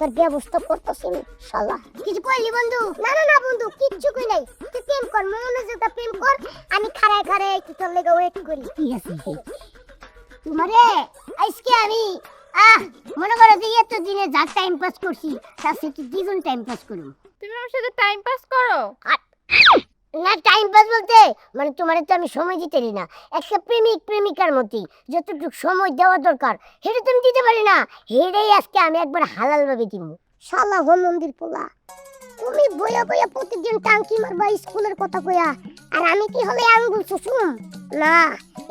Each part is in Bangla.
তোর ব্যবস্থা করতেছি আমি শালা। কিছু কইলি বন্ধু? না না না বন্ধু, কিচ্ছু কই নাই। তুই প্রেম কর, মনোযোগটা প্রেম কর। আমি খাড়ায় খাড়ায় একটু তোর লেগে ওয়েট করি। ঠিক আছে। তোমারে আজকে আমি মনে করো যে এত দিনে যা টাইম পাস করছি তার সাথে দ্বিগুণ টাইম পাস করব। তুমি আমার সাথে টাইম পাস করো? না টাইম পাস বলতে মানে তোমারে তো আমি সময় দিতেই না। একটা প্রেমিক প্রেমিকার মতই যতটুকু সময় দেওয়া দরকার সেটা তুমি দিতে পারি না। হেডেই আজকে আমি একবার হালাল ভাবে দিব। শালা হো মন্দির পোলা, তুমি বইয়া বইয়া প্রতিদিন টাঙ্কি মারবা স্কুলের কথা কইয়া, আর আমি কি হলে আঙ্গুল চুষুম? না,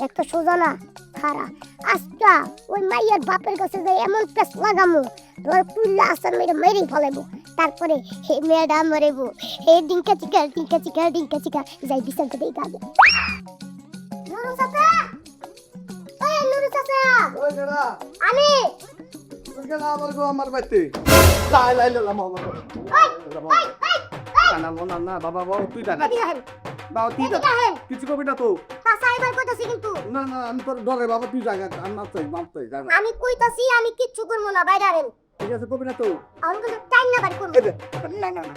একটা সোজা না, খারা আজকা ওই মাইয়ার বাপের কাছে যাই এমন পেস লাগামু তোর পুল্লা আসার মেরে মেরে ফেলাবো। তারপরে হে ম্যাডাম মরেবো, হে ডিঙ্কা চিকা ডিঙ্কা চিকা ডিঙ্কা চিকা যাই বিচারটা দেই কাজে। নুরু চাচা, ওই নুরু চাচা, ওই গেলা আমি ওই গেলা আমার বাইতে লাই লাই লাই মামা ওই ওই ওই না না না বাবা বাবা তুই জানা এদিকে হেন বাবা তুই এদিকে হেন কিছু কবি না তো চাচা এবার কইতাছি কিন্তু না না আমি তোর ডরে বাবা তুই জায়গা আমি মাপতাই জানা আমি কইতাছি আমি কিচ্ছু করব না, বাইরে আরেন ঠিক আছে কবি না তো আমি কিন্তু টাইম না বাড়ি করব। না না না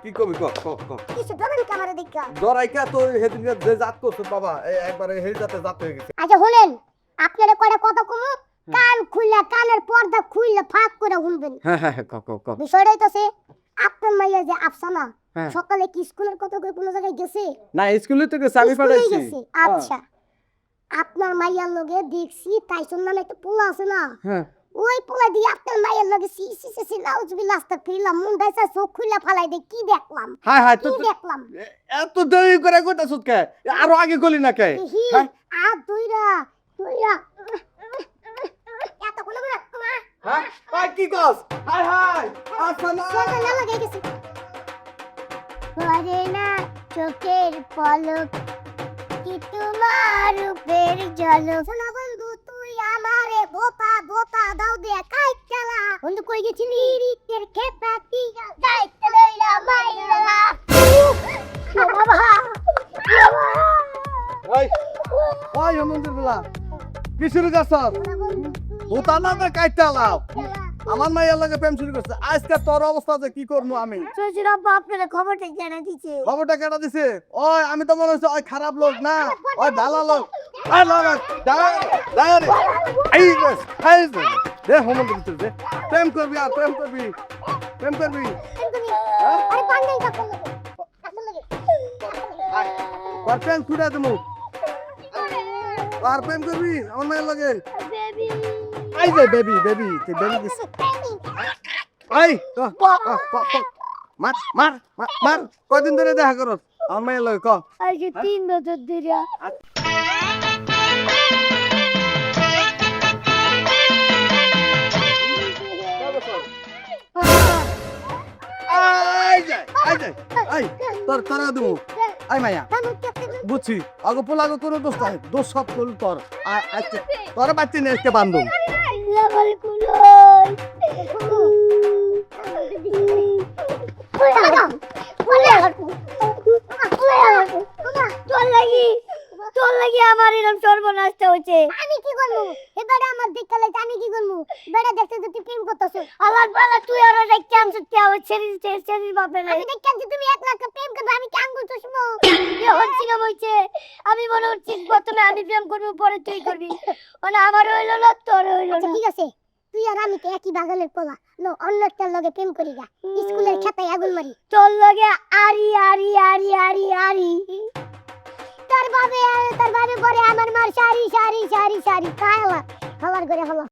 কি কবি ক ক ক কিছু ডরেন ক্যামেরা দেখা। ডরাইকা তো হেদিন যে জাত করছ বাবা একবারে হেই জাতে জাত হয়ে গেছে আচ্ছা শুনেন, আপনারা কয়টা কথা কমু, কান খুললা কানের পর্দা খুললা ফাঁক করে শুনবেন। হ্যাঁ হ্যাঁ ক ক ক বিষয়টা হইতাছে আপনার মাইয়া যে আফসানা হ্যাঁ। সকালে কি স্কুলের কথা কই কোনো জায়গায় গেছে? না স্কুলে তো গেছে আমি স্কুলেই পাঠাইছি গেছে। আচ্ছা, আপনার মাইয়ার লগে দেখছি টাইসন নামে একটা পোলা আছে না, হ্যাঁ ওই পোলা দিয়ে আপনার মাইয়ার লগে সি সি সি সি নাউজুবিল্লাহ আস্তাগফিরুল্লাহ মুন্ডাইছা চোখ খুললা ফালাই দে। কি দেখলাম হাই হাই কি তো দেখলাম? এত দেরি করে কইতাছ কে আরো আগে গলি না কে হি হ্যাঁ? আ দুইরা দুইরা এত কোন বড় মা হ্যাঁ হাই কি কস হাই হাই আচ্ছা না সোজা না লাগে গেছে। পরে না চোখের পলক কি তোমার রূপের ঝলক। শোনা বন্ধু তুই আমারে বোপা বোপা দাও দে কাইট চালা। বন্ধু কই গেছিলি রিতের খেপা কি দাইত লইলা মাইরা বাবা ওই ওই মন্দির বলা কি শুরু করছ ওটা না তো কাইটা লাও আমার মাইয়ার লাগে প্রেম শুরু করছে আজকে তোর অবস্থা যে কি করবো আমি শ্বশুর আব্বা আপনারা খবরটা জানা দিছে। খবরটা কেটা দিছে ওই আমি তো মনে হচ্ছে ওই খারাপ লোক না ওই ভালো লোক ওই লোক এই বাস এই দে হোমন দিতে দে প্রেম করবি আর প্রেম করবি প্রেম করবি আরে পাঙ্গাই কাপড় লাগে কাপড় লাগে আর প্রেম ছুড়ে দেবো আর প্রেম করবি আমার মায়ের লাগে বেবি এই যে বেবি বেবি তুই বেবি দিস এই মার মার মার কয়দিন ধরে দেখা করস আমার মায়ের লাগে ক আজকে 3 বছর ধরে। তোর তারা দেবো আই মায়া বুঝছি আগে পোলা আগে কোনো দোষ নাই দোষ সব করল তোর আচ্ছা তোর বাচ্চা নিয়ে আজকে বান্ধব লাভাল কুলই তোর লাগি আমার এরকম সর্বনাশটা হচ্ছে। আমি কি করবো এবারে আমার দেখতে লাগে আমি কি করবো? বেড়া দেখতে তো তুই প্রেম করতেছ আল্লাহ বালা তুই আর দেখতে আমছ কি আবার ছেড়ে বাপে আমি দেখতে আছি তুমি এক লাখ প্রেম করবে আমি কি আঙ্গুল চুষবো? কি হচ্ছে না বলছে আমি মনে হচ্ছে প্রথমে আমি প্রেম করব পরে তুই করবি মানে আমার হইলো না তোর হইলো না। ঠিক আছে তুই আর আমি তো একই বাগানের পোলা নো অন্য একটা লগে প্রেম করি গা স্কুলের খেতায় আগুন মারি তোর লগে আরি আরি আরি আরি আরি তার বাবে পরে আমার মার সারি সারি সারি সারি কালা খাবার করে হলো।